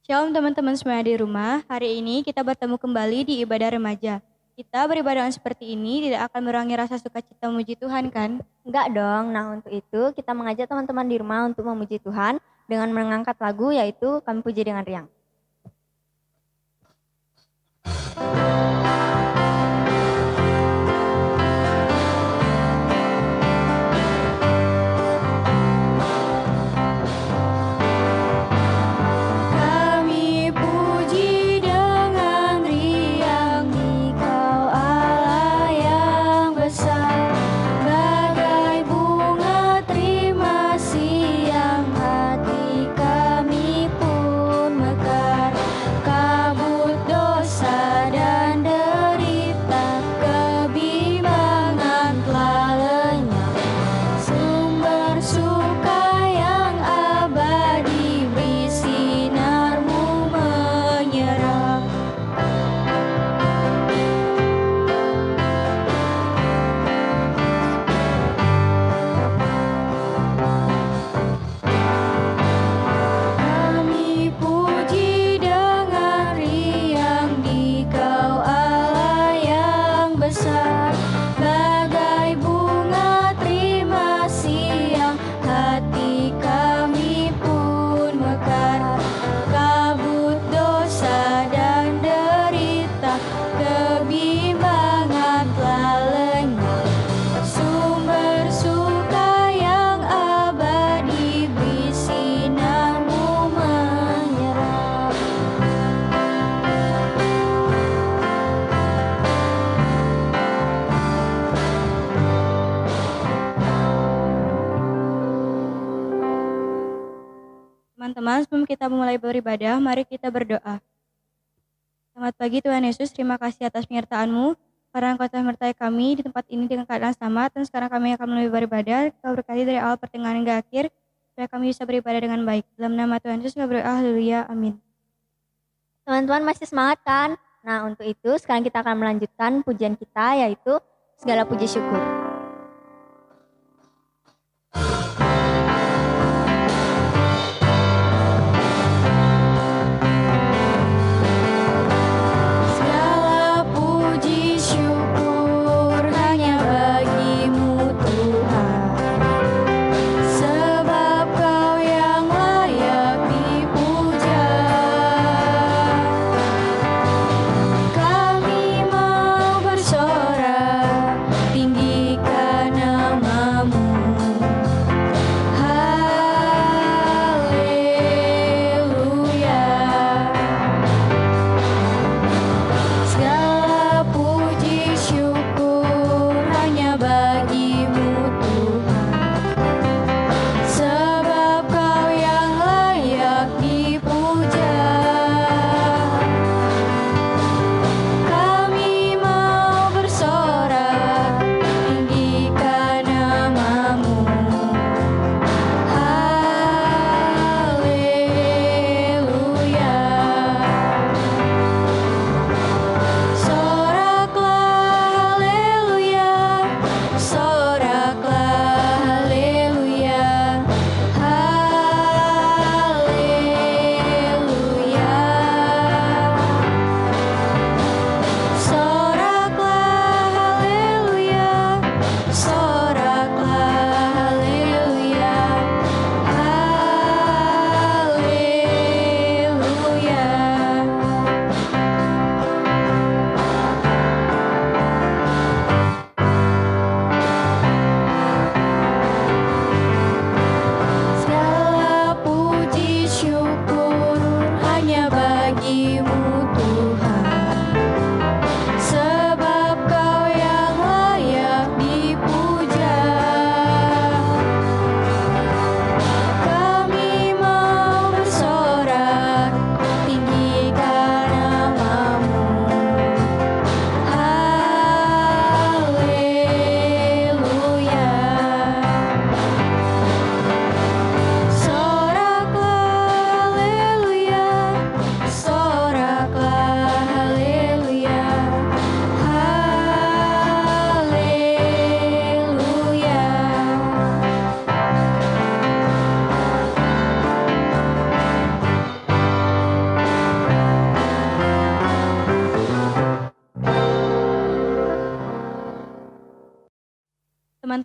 Shalom teman-teman semuanya di rumah, hari ini kita bertemu kembali di ibadah remaja. Kita beribadah seperti ini tidak akan mengurangi rasa sukacita memuji Tuhan kan? Enggak dong, nah untuk itu kita mengajak teman-teman di rumah untuk memuji Tuhan dengan mengangkat lagu yaitu Kami Puji Dengan Riang. Teman-teman, sebelum kita memulai beribadah, mari kita berdoa. Selamat pagi Tuhan Yesus, terima kasih atas penyertaan-Mu, karena Engkau telah menyertai kami di tempat ini dengan keadaan selamat, dan sekarang kami akan mulai beribadah. Kau berkati dari awal pertengahan hingga akhir, supaya kami bisa beribadah dengan baik. Dalam nama Tuhan Yesus kami berdoa, haleluya, amin. Teman-teman masih semangat kan? Nah untuk itu sekarang kita akan melanjutkan pujian kita yaitu segala puji syukur. Tinggi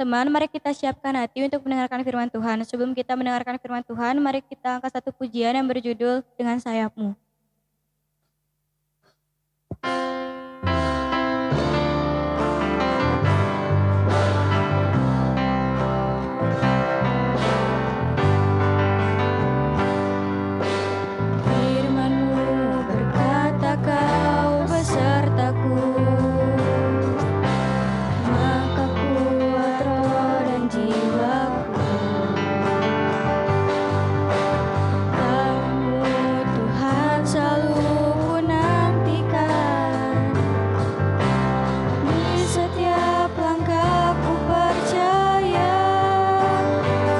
teman-teman, mari kita siapkan hati untuk mendengarkan firman Tuhan. Sebelum kita mendengarkan firman Tuhan, mari kita angkat satu pujian yang berjudul Dengan Sayap-Mu. Firman-Mu berkata kau besertaku, maka kuat roh dan jiwaku. Kamu Tuhan selalu ku nantikan, di setiap langkahku percaya.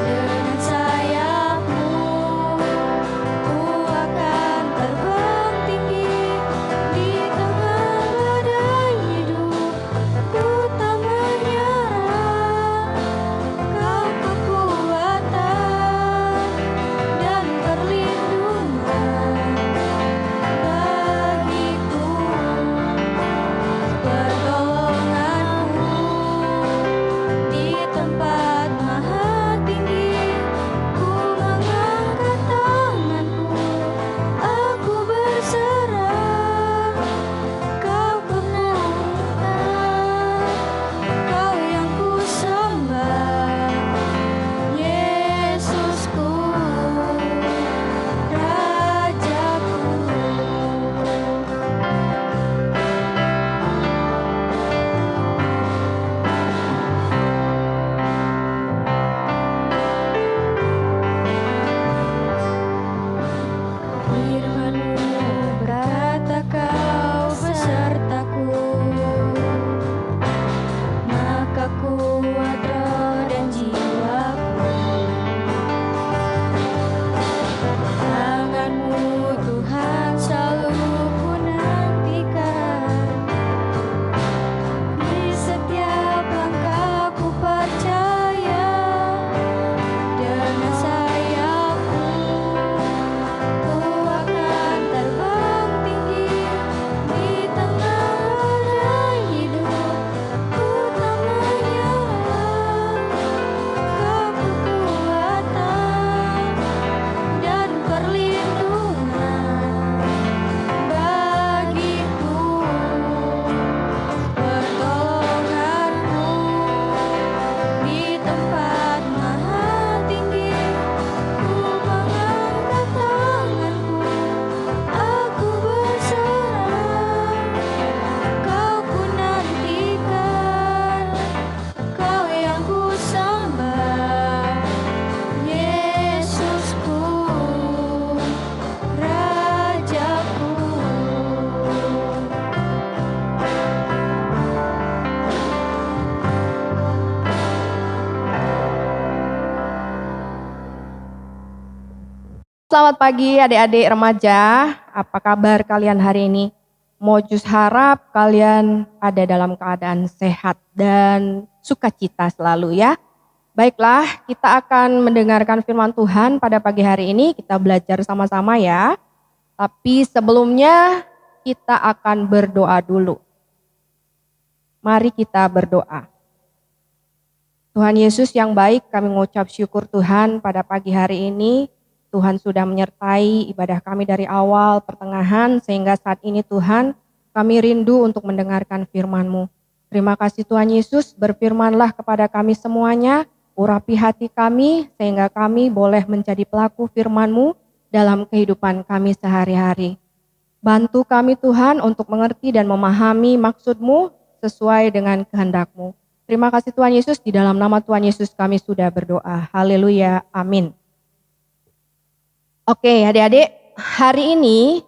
Dengan sayap-Mu ku akan terbang tinggi di tengah badai hidup. Ku tak menyerah, Kau kekuatan dan perlindungan bagiku, pertolonganku di tempat maha tinggi. Ku mengangkat tanganku, aku berserah. Kau kenakan, Kau yang ku sembah, Yesusku, Rajaku. Firman-Mu berkata kau besertaku, maka kuat roh dan jiwaku. Tangan-Mu Tuhan selalu ku nantikan, di setiap langkahku percaya. Dengan sayap-Mu ku akan terbang tinggi di tengah badai hidup. Ku tak menyerah, Kau kekuatan dan perlindungan bagiku, pertolonganku di tempat maha tinggi. Ku mengangkat tanganku, aku berserah. Kau ku nantikan, Kau yang ku sembah, Yesusku, Rajaku. Selamat pagi adik-adik remaja, apa kabar kalian hari ini? Mojus harap kalian ada dalam keadaan sehat dan sukacita selalu ya. Baiklah, kita akan mendengarkan firman Tuhan pada pagi hari ini, kita belajar sama-sama ya. Tapi sebelumnya kita akan berdoa dulu. Mari kita berdoa. Tuhan Yesus yang baik, kami mengucap syukur Tuhan pada pagi hari ini. Tuhan sudah menyertai ibadah kami dari awal, pertengahan, sehingga saat ini Tuhan kami rindu untuk mendengarkan firman-Mu. Terima kasih Tuhan Yesus, berfirmanlah kepada kami semuanya, urapi hati kami sehingga kami boleh menjadi pelaku firman-Mu dalam kehidupan kami sehari-hari. Bantu kami Tuhan untuk mengerti dan memahami maksud-Mu sesuai dengan kehendak-Mu. Terima kasih Tuhan Yesus, di dalam nama Tuhan Yesus kami sudah berdoa. Haleluya, amin. Oke adik-adik, hari ini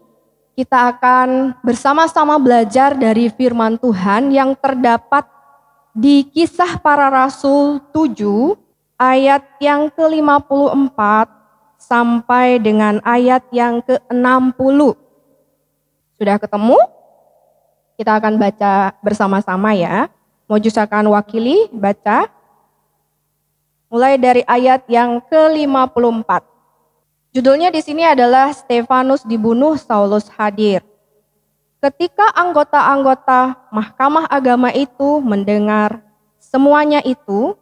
kita akan bersama-sama belajar dari firman Tuhan yang terdapat di Kisah Para Rasul 7 ayat yang ke-54 sampai dengan ayat yang ke-60. Sudah ketemu? Kita akan baca bersama-sama ya. Mojus akan wakili baca mulai dari ayat yang ke-54. Judulnya di sini adalah Stefanus dibunuh, Saulus hadir. Ketika anggota-anggota Mahkamah Agama itu mendengar semuanya itu,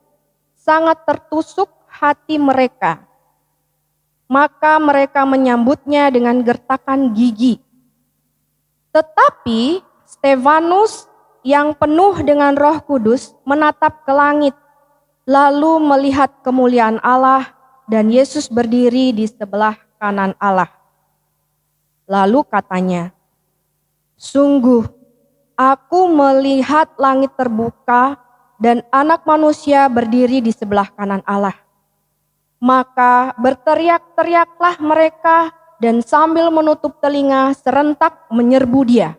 sangat tertusuk hati mereka. Maka mereka menyambutnya dengan gertakan gigi. Tetapi Stefanus yang penuh dengan Roh Kudus menatap ke langit, lalu melihat kemuliaan Allah dan Yesus berdiri di sebelah kanan Allah. Lalu katanya, "Sungguh, aku melihat langit terbuka dan Anak Manusia berdiri di sebelah kanan Allah." Maka berteriak-teriaklah mereka dan sambil menutup telinga serentak menyerbu dia.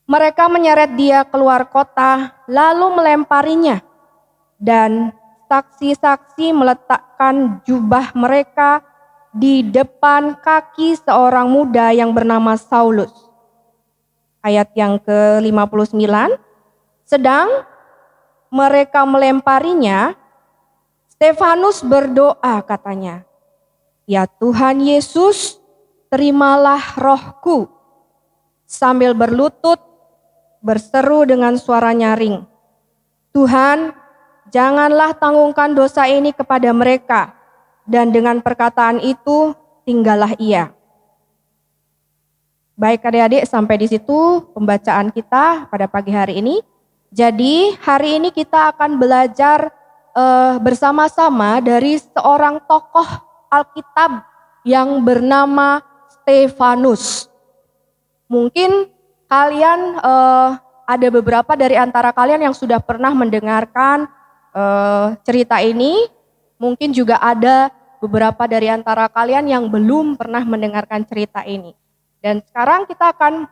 Mereka menyeret dia keluar kota lalu melemparinya, dan saksi-saksi meletakkan jubah mereka di depan kaki seorang muda yang bernama Saulus. Ayat yang ke-59, sedang mereka melemparinya, Stefanus berdoa katanya, "Ya Tuhan Yesus, terimalah rohku." Sambil berlutut, berseru dengan suara nyaring, "Tuhan, janganlah tanggungkan dosa ini kepada mereka." Dan dengan perkataan itu, tinggallah ia. Baik adik-adik, sampai di situ pembacaan kita pada pagi hari ini. Jadi hari ini kita akan belajar bersama-sama dari seorang tokoh Alkitab yang bernama Stefanus. Mungkin kalian ada beberapa dari antara kalian yang sudah pernah mendengarkan cerita ini. Mungkin juga ada beberapa dari antara kalian yang belum pernah mendengarkan cerita ini. Dan sekarang kita akan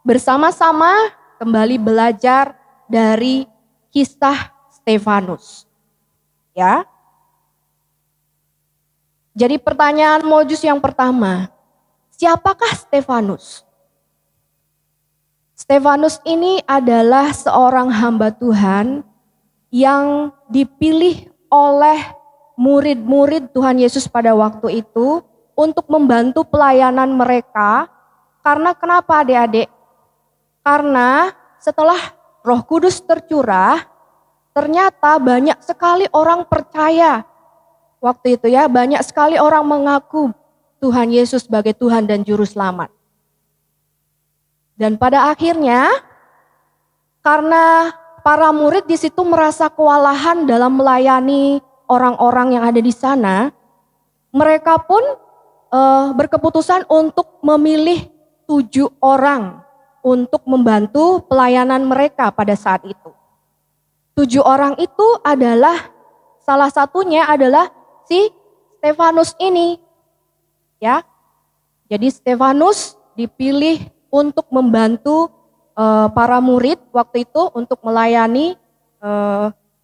bersama-sama kembali belajar dari kisah Stefanus. Ya. Jadi pertanyaan Mojus yang pertama, siapakah Stefanus? Stefanus ini adalah seorang hamba Tuhan yang dipilih oleh murid-murid Tuhan Yesus pada waktu itu untuk membantu pelayanan mereka. Karena kenapa adik-adik? Karena setelah Roh Kudus tercurah, ternyata banyak sekali orang percaya. Waktu itu ya, banyak sekali orang mengaku Tuhan Yesus sebagai Tuhan dan Juru Selamat. Dan pada akhirnya, karena para murid di situ merasa kewalahan dalam melayani orang-orang yang ada di sana, mereka pun berkeputusan untuk memilih 7 orang untuk membantu pelayanan mereka pada saat itu. 7 orang itu adalah, salah satunya adalah si Stefanus ini. Ya. Jadi Stefanus dipilih untuk membantu para murid waktu itu untuk melayani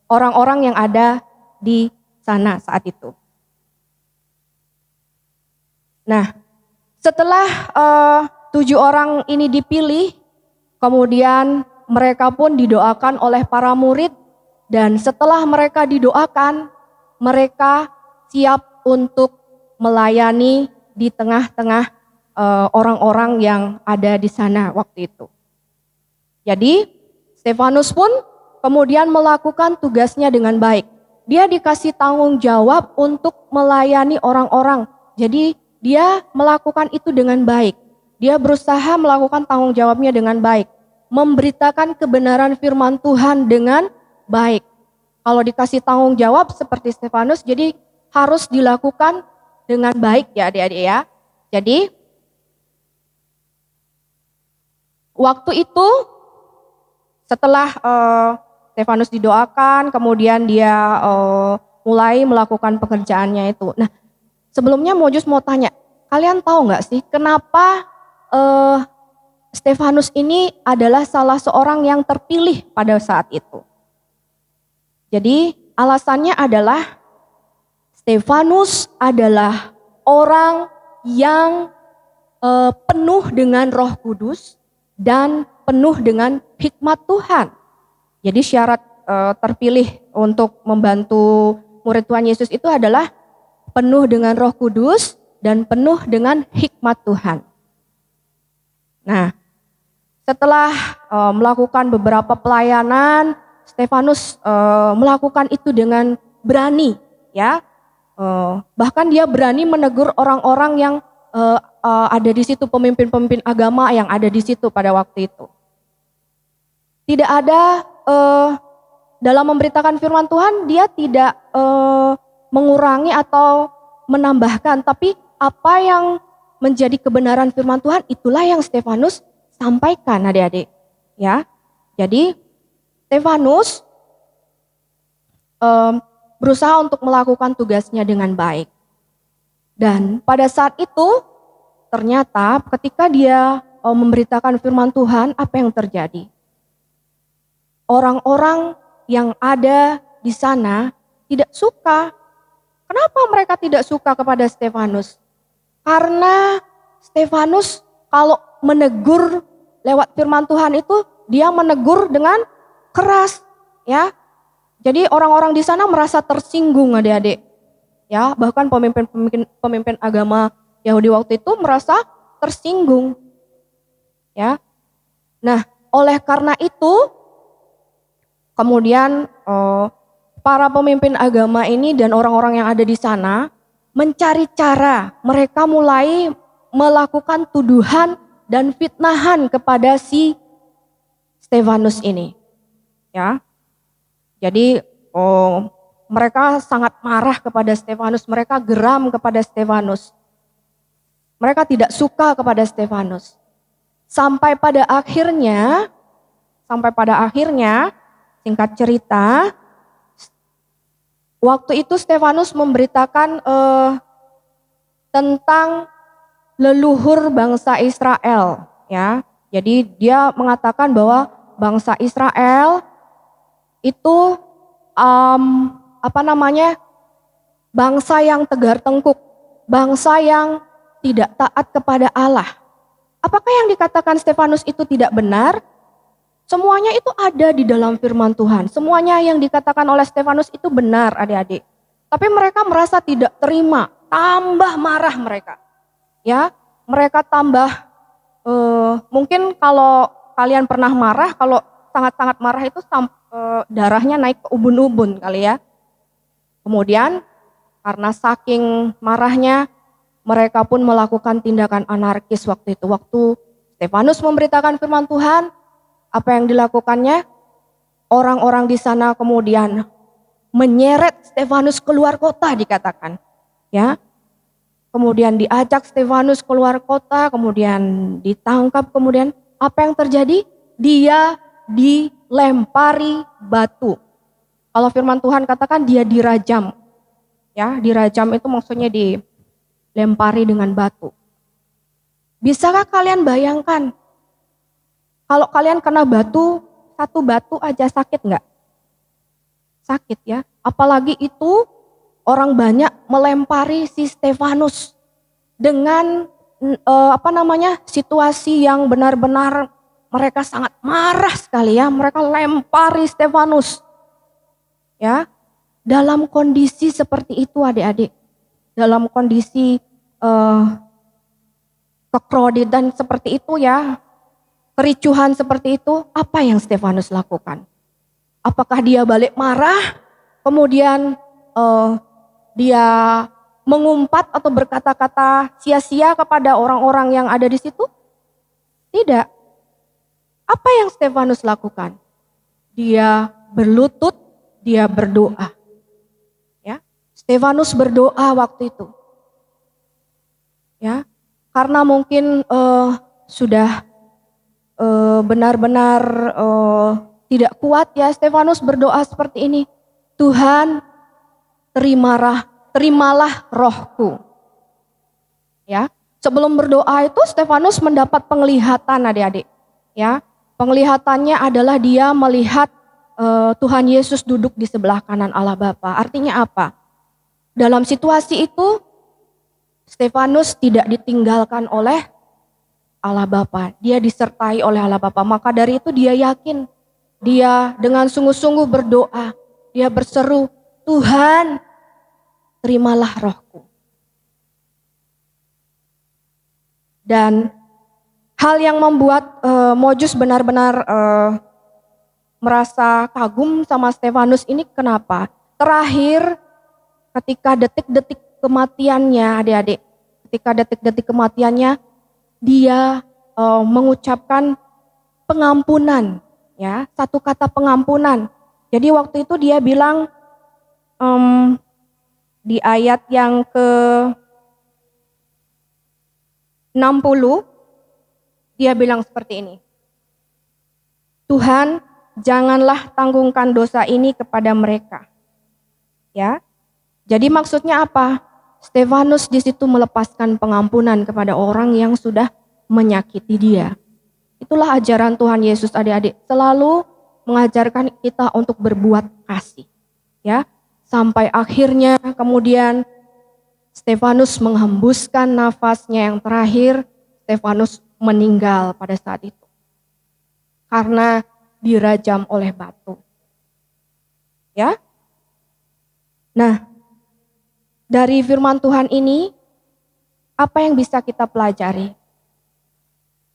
orang-orang yang ada di sana saat itu. Nah, setelah 7 orang ini dipilih, kemudian mereka pun didoakan oleh para murid. Dan setelah mereka didoakan, mereka siap untuk melayani di tengah-tengah orang-orang yang ada di sana waktu itu. Jadi Stefanus pun kemudian melakukan tugasnya dengan baik. Dia dikasih tanggung jawab untuk melayani orang-orang. Jadi dia melakukan itu dengan baik. Dia berusaha melakukan tanggung jawabnya dengan baik. Memberitakan kebenaran firman Tuhan dengan baik. Kalau dikasih tanggung jawab seperti Stefanus, jadi harus dilakukan dengan baik ya adik-adik ya. Jadi waktu itu setelah Stefanus didoakan, kemudian dia mulai melakukan pekerjaannya itu. Nah, sebelumnya Mojus mau tanya, kalian tahu nggak sih kenapa Stefanus ini adalah salah seorang yang terpilih pada saat itu? Jadi alasannya adalah Stefanus adalah orang yang penuh dengan Roh Kudus dan penuh dengan hikmat Tuhan. Jadi syarat terpilih untuk membantu murid Tuhan Yesus itu adalah penuh dengan Roh Kudus dan penuh dengan hikmat Tuhan. Nah, setelah melakukan beberapa pelayanan, Stefanus melakukan itu dengan berani, ya. Bahkan dia berani menegur orang-orang yang ada di situ, pemimpin-pemimpin agama yang ada di situ pada waktu itu. Tidak ada dalam memberitakan firman Tuhan, dia tidak mengurangi atau menambahkan, tapi apa yang menjadi kebenaran firman Tuhan itulah yang Stefanus sampaikan, adik-adik. Ya, jadi Stefanus berusaha untuk melakukan tugasnya dengan baik. Dan pada saat itu ternyata ketika dia memberitakan firman Tuhan, apa yang terjadi? Orang-orang yang ada di sana tidak suka. Kenapa mereka tidak suka kepada Stefanus? Karena Stefanus kalau menegur lewat firman Tuhan itu, dia menegur dengan keras, ya. Jadi orang-orang di sana merasa tersinggung, adik-adik. Ya, bahkan pemimpin agama Yahudi waktu itu merasa tersinggung. Ya. Nah, oleh karena itu kemudian para pemimpin agama ini dan orang-orang yang ada di sana mencari cara, mereka mulai melakukan tuduhan dan fitnahan kepada si Stefanus ini. Ya. Jadi mereka sangat marah kepada Stefanus, mereka geram kepada Stefanus. Mereka tidak suka kepada Stefanus. Sampai pada akhirnya, singkat cerita, waktu itu Stefanus memberitakan tentang leluhur bangsa Israel, ya. Jadi dia mengatakan bahwa bangsa Israel itu bangsa yang tegar tengkuk, bangsa yang tidak taat kepada Allah. Apakah yang dikatakan Stefanus itu tidak benar? Semuanya itu ada di dalam firman Tuhan. Semuanya yang dikatakan oleh Stefanus itu benar, adik-adik. Tapi mereka merasa tidak terima, tambah marah mereka. Ya, mereka tambah mungkin kalau kalian pernah marah, kalau sangat-sangat marah itu darahnya naik ke ubun-ubun kali ya. Kemudian karena saking marahnya mereka pun melakukan tindakan anarkis waktu itu. Waktu Stefanus memberitakan firman Tuhan, apa yang dilakukannya? Orang-orang di sana kemudian menyeret Stefanus keluar kota dikatakan. Ya. Kemudian diajak Stefanus keluar kota, kemudian ditangkap, kemudian apa yang terjadi? Dia dilempari batu. Kalau firman Tuhan katakan dia dirajam. Ya, dirajam itu maksudnya dilempari dengan batu. Bisakah kalian bayangkan? Kalau kalian kena batu, satu batu aja sakit enggak? Sakit ya. Apalagi itu orang banyak melempari si Stefanus dengan situasi yang benar-benar mereka sangat marah sekali ya. Mereka lempari Stefanus. Ya. Dalam kondisi seperti itu adik-adik. Dalam kondisi kekroditan seperti itu ya. Kericuhan seperti itu, apa yang Stefanus lakukan? Apakah dia balik marah, kemudian dia mengumpat atau berkata-kata sia-sia kepada orang-orang yang ada di situ? Tidak. Apa yang Stefanus lakukan? Dia berlutut, dia berdoa. Ya, Stefanus berdoa waktu itu. Ya, karena mungkin sudah benar-benar tidak kuat ya, Stefanus berdoa seperti ini. Tuhan, terimalah rohku. Ya, sebelum berdoa itu Stefanus mendapat penglihatan adik-adik. Ya, penglihatannya adalah dia melihat Tuhan Yesus duduk di sebelah kanan Allah Bapa. Artinya apa? Dalam situasi itu Stefanus tidak ditinggalkan oleh Allah Bapa. Dia disertai oleh Allah Bapa. Maka dari itu dia yakin. Dia dengan sungguh-sungguh berdoa. Dia berseru, Tuhan, terimalah rohku. Dan hal yang membuat Mojus benar-benar merasa kagum sama Stefanus ini kenapa? Terakhir ketika detik-detik kematiannya adik-adik, ketika detik-detik kematiannya dia mengucapkan pengampunan, ya, satu kata pengampunan. Jadi waktu itu dia bilang di ayat yang ke-60 dia bilang seperti ini. Tuhan, janganlah tanggungkan dosa ini kepada mereka. Ya. Jadi maksudnya apa? Stefanus di situ melepaskan pengampunan kepada orang yang sudah menyakiti dia. Itulah ajaran Tuhan Yesus adik-adik, selalu mengajarkan kita untuk berbuat kasih. Ya. Sampai akhirnya kemudian Stefanus menghembuskan nafasnya yang terakhir, Stefanus meninggal pada saat itu. Karena dirajam oleh batu. Ya. Nah, dari firman Tuhan ini apa yang bisa kita pelajari?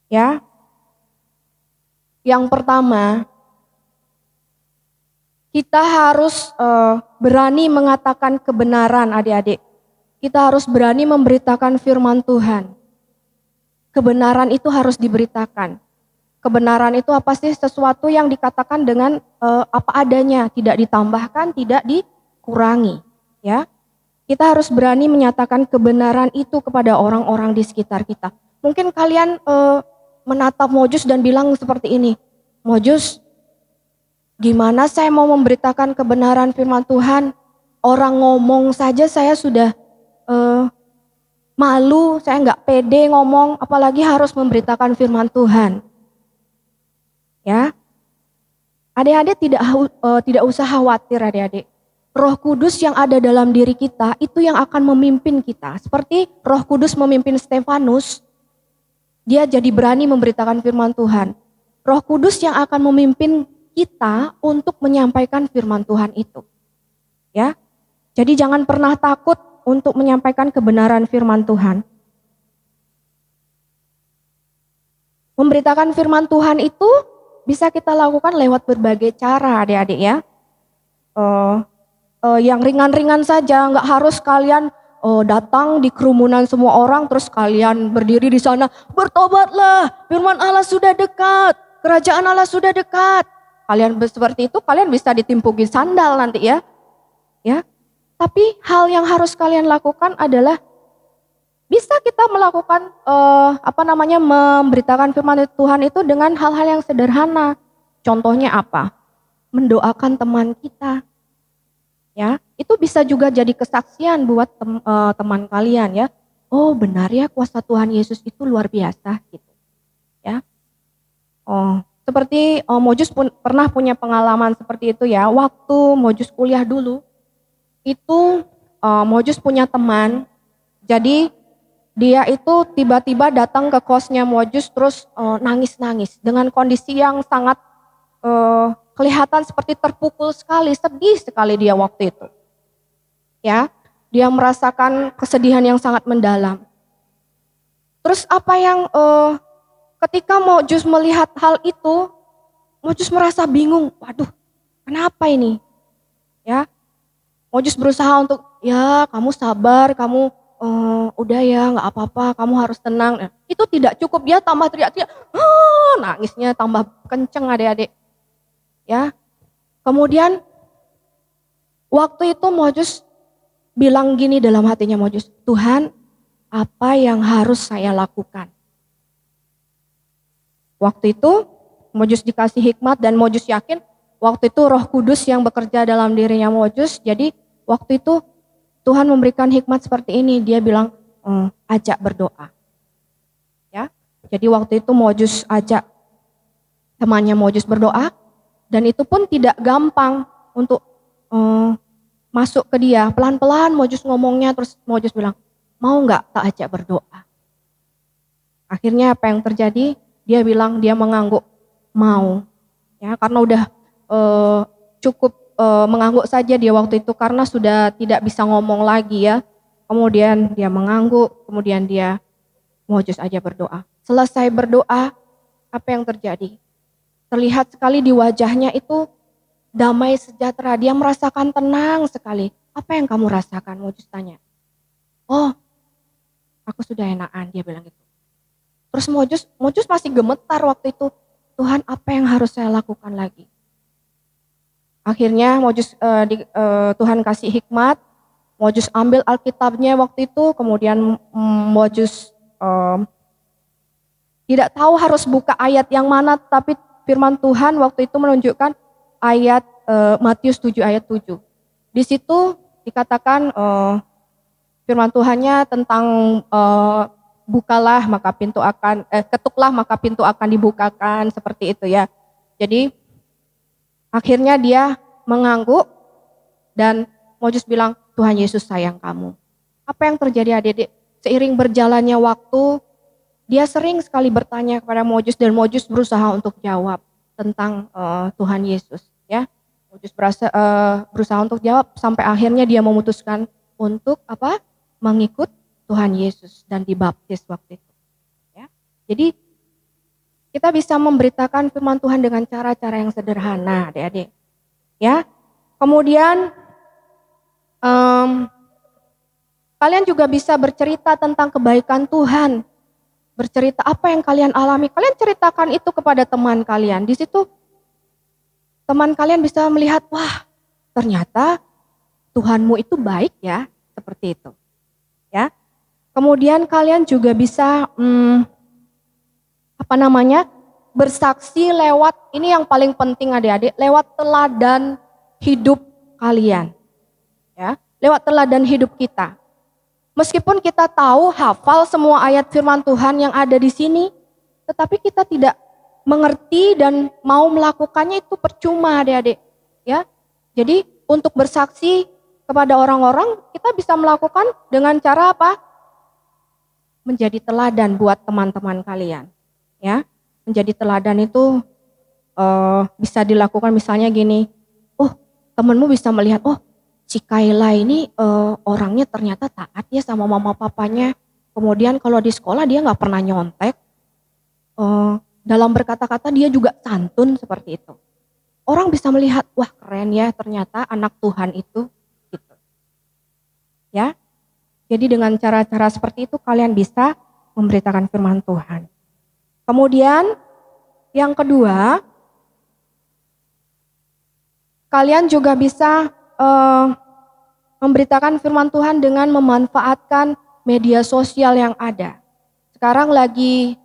Ya. Yang pertama, kita harus berani mengatakan kebenaran adik-adik. Kita harus berani memberitakan firman Tuhan. Kebenaran itu harus diberitakan. Kebenaran itu apa sih? Sesuatu yang dikatakan dengan apa adanya, tidak ditambahkan, tidak dikurangi. Ya, kita harus berani menyatakan kebenaran itu kepada orang-orang di sekitar kita. Mungkin kalian menatap Mojus dan bilang seperti ini, Mojus, gimana saya mau memberitakan kebenaran firman Tuhan? Orang ngomong saja saya sudah malu, saya nggak pede ngomong, apalagi harus memberitakan firman Tuhan. Ya, adik-adik tidak usah khawatir adik-adik. Roh Kudus yang ada dalam diri kita itu yang akan memimpin kita. Seperti Roh Kudus memimpin Stefanus, dia jadi berani memberitakan firman Tuhan. Roh Kudus yang akan memimpin kita untuk menyampaikan firman Tuhan itu. Ya, jadi jangan pernah takut untuk menyampaikan kebenaran firman Tuhan. Memberitakan firman Tuhan itu bisa kita lakukan lewat berbagai cara adik-adik ya. Yang ringan-ringan saja, nggak harus kalian datang di kerumunan semua orang terus kalian berdiri di sana, bertobatlah, firman Allah sudah dekat, kerajaan Allah sudah dekat. Kalian seperti itu, kalian bisa ditimpuki sandal nanti ya. Ya. Tapi hal yang harus kalian lakukan adalah bisa kita melakukan memberitakan firman Tuhan itu dengan hal-hal yang sederhana. Contohnya apa? Mendoakan teman kita. Ya, itu bisa juga jadi kesaksian buat teman kalian ya. Oh, benar ya kuasa Tuhan Yesus itu luar biasa gitu. Ya. Seperti Mojus pun pernah punya pengalaman seperti itu ya. Waktu Mojus kuliah dulu, itu Mojus punya teman. Jadi dia itu tiba-tiba datang ke kosnya Mojus terus nangis-nangis dengan kondisi yang sangat kelihatan seperti terpukul sekali, sedih sekali dia waktu itu. Ya, dia merasakan kesedihan yang sangat mendalam. Terus apa yang ketika Mojus melihat hal itu, Mojus merasa bingung. Waduh, kenapa ini? Ya, Mojus berusaha untuk, ya kamu sabar, kamu udah ya nggak apa-apa, kamu harus tenang. Nah, itu tidak cukup, dia tambah teriak-teriak, nangisnya tambah kenceng adik-adik. Ya, kemudian waktu itu Mojus bilang gini dalam hatinya Mojus, Tuhan, apa yang harus saya lakukan? Waktu itu Mojus dikasih hikmat dan Mojus yakin waktu itu Roh Kudus yang bekerja dalam dirinya Mojus. Jadi waktu itu Tuhan memberikan hikmat seperti ini. Dia bilang, ajak berdoa. Ya, jadi waktu itu Mojus ajak temannya Mojus berdoa. Dan itu pun tidak gampang untuk masuk ke dia. Pelan-pelan Mojus ngomongnya, terus Mojus bilang, mau nggak tak ajak berdoa? Akhirnya apa yang terjadi? Dia bilang dia mengangguk, mau. Ya, karena udah cukup mengangguk saja dia waktu itu karena sudah tidak bisa ngomong lagi ya. Kemudian dia mengangguk, kemudian dia Mojus aja berdoa. Selesai berdoa, apa yang terjadi? terlihat sekali di wajahnya itu damai sejahtera. Dia merasakan tenang sekali. Apa yang kamu rasakan? Mojus tanya. Oh, aku sudah enakan, dia bilang gitu. Terus Mojus masih gemetar waktu itu. Tuhan, apa yang harus saya lakukan lagi? Akhirnya Tuhan kasih hikmat. Mojus ambil Alkitabnya waktu itu, kemudian Mojus tidak tahu harus buka ayat yang mana, tapi firman Tuhan waktu itu menunjukkan ayat Matius 7 ayat 7. Di situ dikatakan firman Tuhannya tentang bukalah maka pintu akan ketuklah maka pintu akan dibukakan, seperti itu ya. Jadi akhirnya dia mengangguk dan Mojus bilang, Tuhan Yesus sayang kamu. Apa yang terjadi adik-adik? Seiring berjalannya waktu, dia sering sekali bertanya kepada Mojus dan Mojus berusaha untuk jawab tentang Tuhan Yesus. Ya, Mojus berusaha untuk jawab sampai akhirnya dia memutuskan untuk mengikut Tuhan Yesus dan dibaptis waktu itu. Ya, jadi kita bisa memberitakan firman Tuhan dengan cara-cara yang sederhana, adik-adik. Ya, kemudian kalian juga bisa bercerita tentang kebaikan Tuhan. Bercerita apa yang kalian alami. Kalian ceritakan itu kepada teman kalian. Di situ teman kalian bisa melihat, wah ternyata Tuhanmu itu baik ya. Seperti itu. Ya. Kemudian kalian juga bisa bersaksi lewat, ini yang paling penting adik-adik, lewat teladan hidup kalian. Ya, lewat teladan hidup kita. Meskipun kita tahu hafal semua ayat firman Tuhan yang ada di sini, tetapi kita tidak mengerti dan mau melakukannya, itu percuma adik-adik. Ya, jadi untuk bersaksi kepada orang-orang, kita bisa melakukan dengan cara apa? Menjadi teladan buat teman-teman kalian. Ya, menjadi teladan itu bisa dilakukan misalnya gini, temanmu bisa melihat, si Kayla ini orangnya ternyata taat ya sama mama papanya. Kemudian kalau di sekolah dia nggak pernah nyontek. Dalam berkata-kata dia juga santun, seperti itu. Orang bisa melihat, wah keren ya ternyata anak Tuhan itu. Gitu. Ya, jadi dengan cara-cara seperti itu kalian bisa memberitakan firman Tuhan. Kemudian yang kedua, kalian juga bisa memberitakan firman Tuhan dengan memanfaatkan media sosial yang ada. Sekarang lagi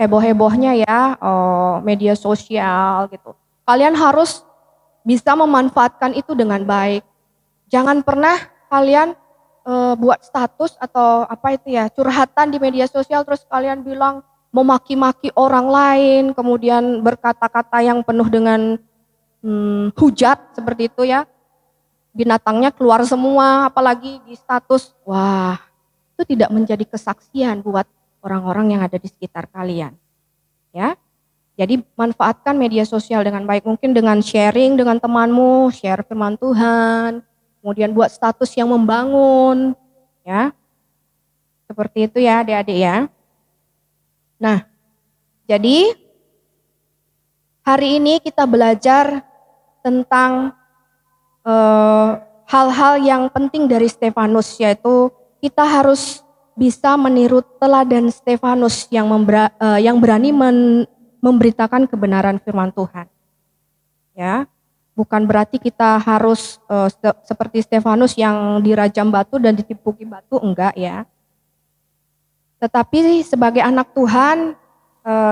heboh-hebohnya ya media sosial gitu. Kalian harus bisa memanfaatkan itu dengan baik. Jangan pernah kalian buat status atau curhatan di media sosial terus kalian bilang memaki-maki orang lain, kemudian berkata-kata yang penuh dengan hujat, seperti itu ya. Binatangnya keluar semua, apalagi di status. Wah, itu tidak menjadi kesaksian buat orang-orang yang ada di sekitar kalian. Ya. Jadi manfaatkan media sosial dengan baik, mungkin dengan sharing dengan temanmu, share firman Tuhan, kemudian buat status yang membangun, ya. Seperti itu ya adik-adik ya. Nah, jadi hari ini kita belajar tentang hal-hal yang penting dari Stefanus, yaitu kita harus bisa meniru teladan Stefanus yang berani memberitakan kebenaran firman Tuhan. Ya, bukan berarti kita harus seperti Stefanus yang dirajam batu dan ditipuki batu, enggak ya. Tetapi sebagai anak Tuhan,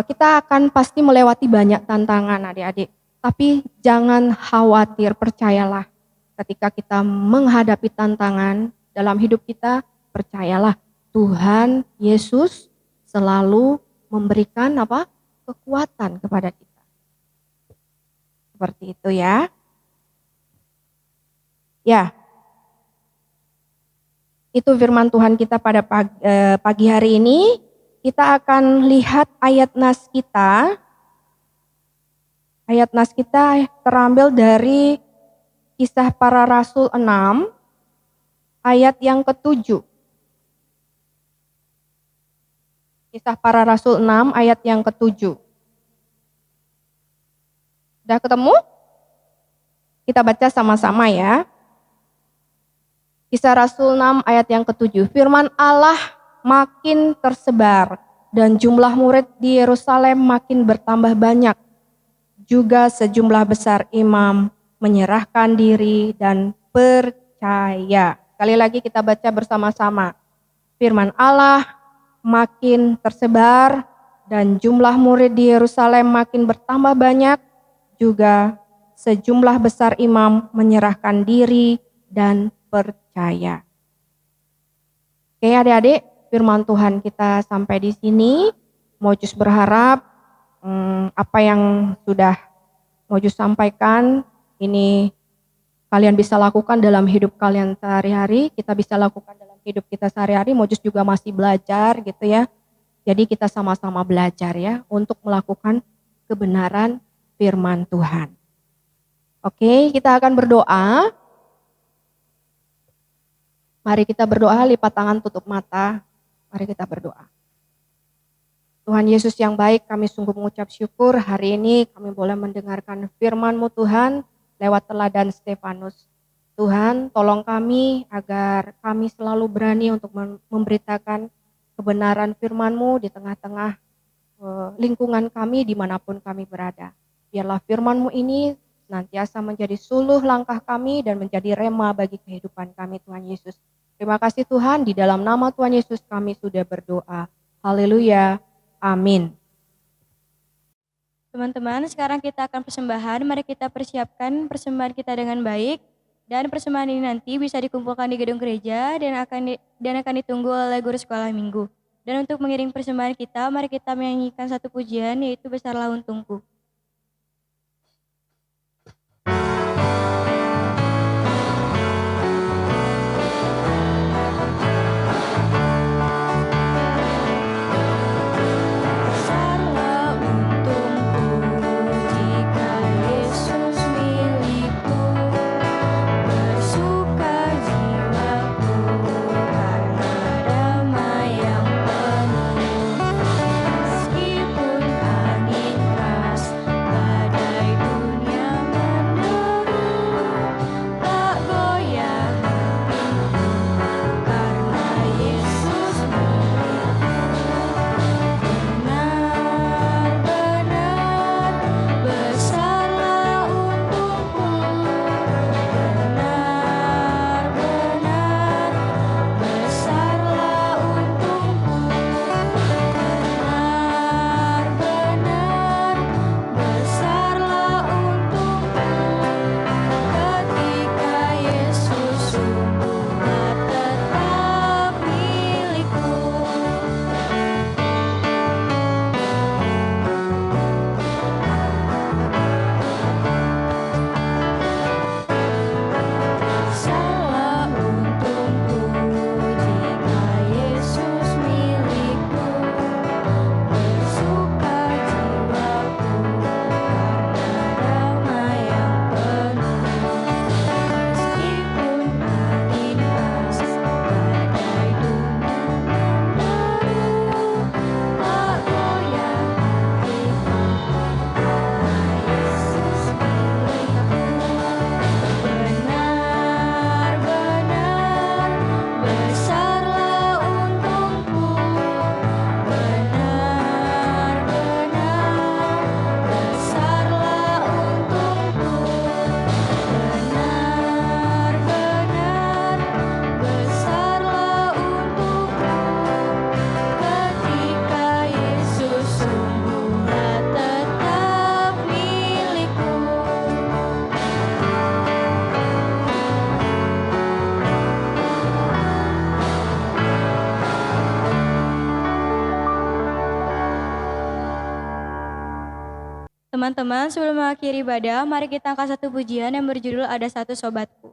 kita akan pasti melewati banyak tantangan adik-adik. Tapi jangan khawatir, percayalah. Ketika kita menghadapi tantangan dalam hidup kita, percayalah Tuhan Yesus selalu memberikan kekuatan kepada kita. Seperti itu ya. Ya. Itu firman Tuhan kita pada pagi hari ini. Kita akan lihat ayat nas kita. Ayat nas kita terambil dari Kisah Para Rasul 6, ayat yang ke-7. Kisah Para Rasul 6, ayat yang ke-7. Sudah ketemu? Kita baca sama-sama ya. Kisah Rasul 6 ayat yang ke-7. Firman Allah makin tersebar dan jumlah murid di Yerusalem makin bertambah banyak. Juga sejumlah besar imam menyerahkan diri dan percaya. Sekali lagi kita baca bersama-sama. Firman Allah makin tersebar dan jumlah murid di Yerusalem makin bertambah banyak. Juga sejumlah besar imam menyerahkan diri dan percaya. Oke adik-adik, firman Tuhan kita sampai di sini. Mojus berharap apa yang sudah Mojus sampaikan ini kalian bisa lakukan dalam hidup kalian sehari-hari. Kita bisa lakukan dalam hidup kita sehari-hari. Mojus juga masih belajar gitu ya. Jadi kita sama-sama belajar ya untuk melakukan kebenaran firman Tuhan. Oke, kita akan berdoa. Mari kita berdoa, lipat tangan, tutup mata. Mari kita berdoa. Tuhan Yesus yang baik, kami sungguh mengucap syukur hari ini kami boleh mendengarkan firman-Mu Tuhan lewat teladan Stefanus. Tuhan, tolong kami agar kami selalu berani untuk memberitakan kebenaran firman-Mu di tengah-tengah lingkungan kami dimanapun kami berada. Biarlah firman-Mu ini senantiasa menjadi suluh langkah kami dan menjadi rema bagi kehidupan kami Tuhan Yesus. Terima kasih Tuhan, di dalam nama Tuhan Yesus kami sudah berdoa. Haleluya, amin. Teman-teman, sekarang kita akan persembahan. Mari kita persiapkan persembahan kita dengan baik. Dan persembahan ini nanti bisa dikumpulkan di gedung gereja dan akan ditunggu oleh guru sekolah minggu. Dan untuk mengiring persembahan kita, mari kita menyanyikan satu pujian yaitu Besarlah Untungku. Teman-teman, sebelum mengakhiri ibadah, mari kita angkat satu pujian yang berjudul Ada Satu Sobatku.